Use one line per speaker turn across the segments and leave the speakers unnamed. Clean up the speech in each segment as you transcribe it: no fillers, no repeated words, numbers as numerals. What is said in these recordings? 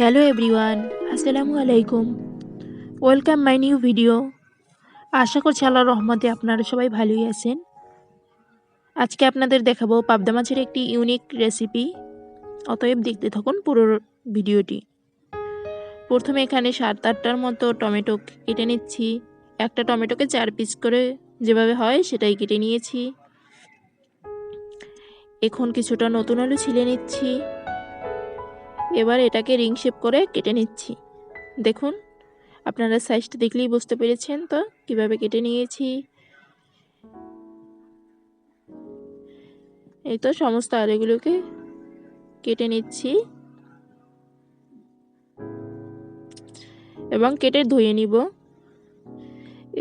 Hello everyone, আসসালামু আলাইকুম। Welcome my new video. আশা করছি আল্লাহর রহমতে আপনারা সবাই ভালোই আছেন। আজকে আপনাদের দেখাবো পাবদা মাছের একটি ইউনিক রেসিপি। অতএব দেখতে থাকুন পুরো ভিডিওটি। প্রথমে এখানে 7-8টার মতো টমেটো কেটে নিচ্ছি। একটা টমেটোকে 4 পিস করে যেভাবে হয় সেটাই কেটে নিয়েছি। এখন কিছুটা নতুন আলু ছিলে নিচ্ছি। এবার এটাকে রিং শেপ করে কেটে নিচ্ছি। দেখুন, আপনারা সাইজটা দেখলেই বুঝতে পেরেছেন তো কিভাবে কেটে নিয়েছি। এই তো সমস্ত আলুগুলোকে কেটে নিচ্ছি এবং কেটে ধুয়ে নিব।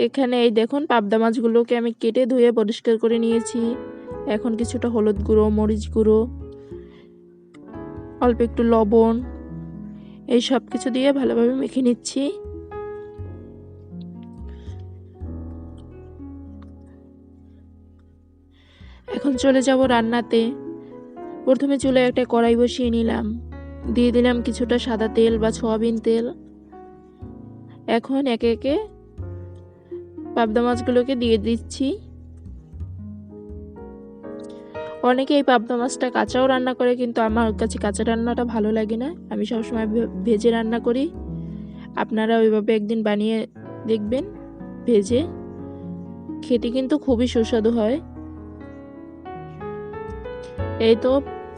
এখানে এই দেখুন পাবদা মাছগুলোকে আমি কেটে ধুয়ে পরিষ্কার করে নিয়েছি। এখন কিছুটা হলুদ গুঁড়ো, মরিচ গুঁড়ো, অল্প একটু লবণ, এই সব কিছু দিয়ে ভালোভাবে মেখে নিচ্ছি। এখন চলে যাব রান্নাতে। প্রথমে চুলায় একটা কড়াই বসিয়ে নিলাম, দিয়ে দিলাম কিছুটা সাদা তেল বা সয়াবিন তেল। এখন একে একে পাবদা মাছগুলোকে দিয়ে দিচ্ছি। অনেকে এই পাবদা মাছটা কাঁচাও রান্না করে, কিন্তু আমার কাছে কাঁচা রান্নাটা ভালো লাগে না। আমি সবসময় ভেজে রান্না করি। আপনারা ওইভাবে একদিন বানিয়ে দেখবেন ভেজে, খেতে কিন্তু খুবই সুস্বাদু হয়। এই তো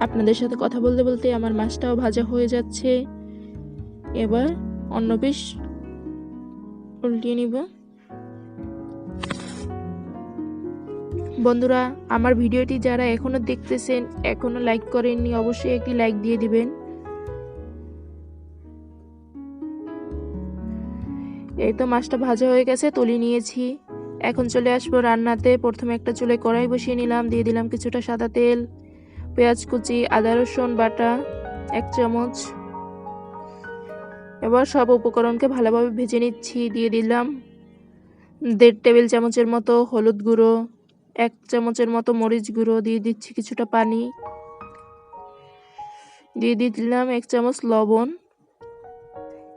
আপনাদের সাথে কথা বলতে বলতে আমার মাছটাও ভাজা হয়ে যাচ্ছে। এবার অন্য পিস উল্টিয়ে নিব। বন্ধুরা, আমার ভিডিওটি যারা এখনো দেখতেছেন, এখনো লাইক করেননি, অবশ্যই একটি লাইক দিয়ে দিবেন। এই তো মাছটা ভাজা হয়ে গেছে, তুলে নিয়েছি। এখন চলে আসবো রান্নাতে। প্রথমে একটা চুলায় কড়াই বসিয়ে নিলাম, দিয়ে দিলাম কিছুটা সাদা তেল, পেঁয়াজ কুচি, আদা রসুন বাটা 1 চামচ। এবার সব উপকরণকে ভালোভাবে ভেজে নিচ্ছি। দিয়ে দিলাম 1.5 টেবিল চামচের মতো হলুদ গুঁড়ো, 1 চামচের মতো মরিচ গুঁড়ো, দিয়ে দিচ্ছি কিছুটা পানি, দিয়ে দিলাম 1 চামচ লবণ।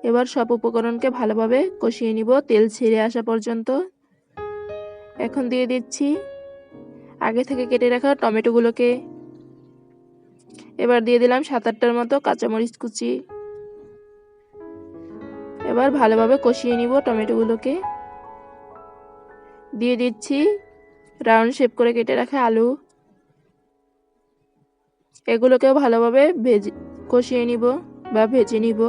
এবার সব উপকরণকে ভালোভাবে কষিয়ে নিব তেল ছেড়ে আসা পর্যন্ত। এখন দিয়ে দিচ্ছি আগে থেকে কেটে রাখা টমেটোগুলোকে। এবার দিয়ে দিলাম 7-8টার মতো কাঁচামরিচ কুচি। এবার ভালোভাবে কষিয়ে নিব টমেটোগুলোকে। দিয়ে দিচ্ছি রাউন্ড শেপ করে কেটে রাখা আলু। এগুলোকেও ভালোভাবে কষিয়ে নিব বা ভেজে নিব।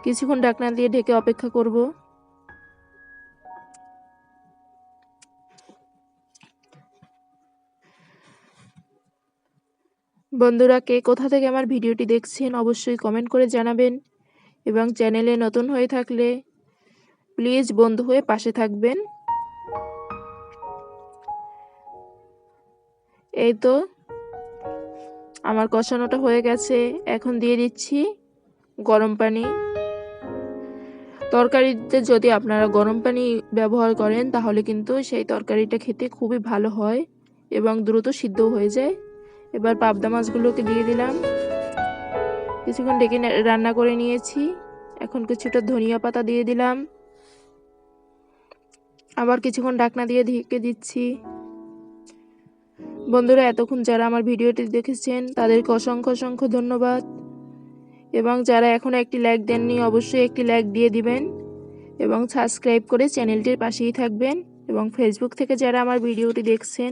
কিছুক্ষণ ঢাকনা দিয়ে ঢেকে অপেক্ষা করব। বন্ধুরা, কে কোথা থেকে আমার ভিডিওটি দেখছেন অবশ্যই কমেন্ট করে জানাবেন, এবং চ্যানেলে নতুন হয়ে থাকলে প্লিজ বন্ধু হয়ে পাশে থাকবেন। এই তো আমার কষানোটা হয়ে গেছে। এখন দিয়ে দিচ্ছি গরম পানি। তরকারিতে যদি আপনারা গরম পানি ব্যবহার করেন তাহলে কিন্তু সেই তরকারিটা খেতে খুবই ভালো হয় এবং দ্রুত সিদ্ধ হয়ে যায়। এবার পাবদা মাছগুলোকে দিয়ে দিলাম, কিছুক্ষণ ঢেকে রান্না করে নিয়েছি। এখন কিছুটা ধনিয়া পাতা দিয়ে দিলাম, আবার কিছুক্ষণ ঢাকনা দিয়ে ঢেকে দিচ্ছি। বন্ধুরা, এতক্ষণ যারা আমার ভিডিওটি দেখেছেন তাদেরকে অসংখ্য অসংখ্য ধন্যবাদ, এবং যারা এখনো একটি লাইক দেননি অবশ্যই একটি লাইক দিয়ে দিবেন এবং সাবস্ক্রাইব করে চ্যানেলটির পাশেই থাকবেন। এবং ফেসবুক থেকে যারা আমার ভিডিওটি দেখছেন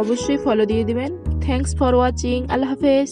অবশ্যই ফলো দিয়ে দিবেন। Thanks for watching. আল্লাহ হাফেজ।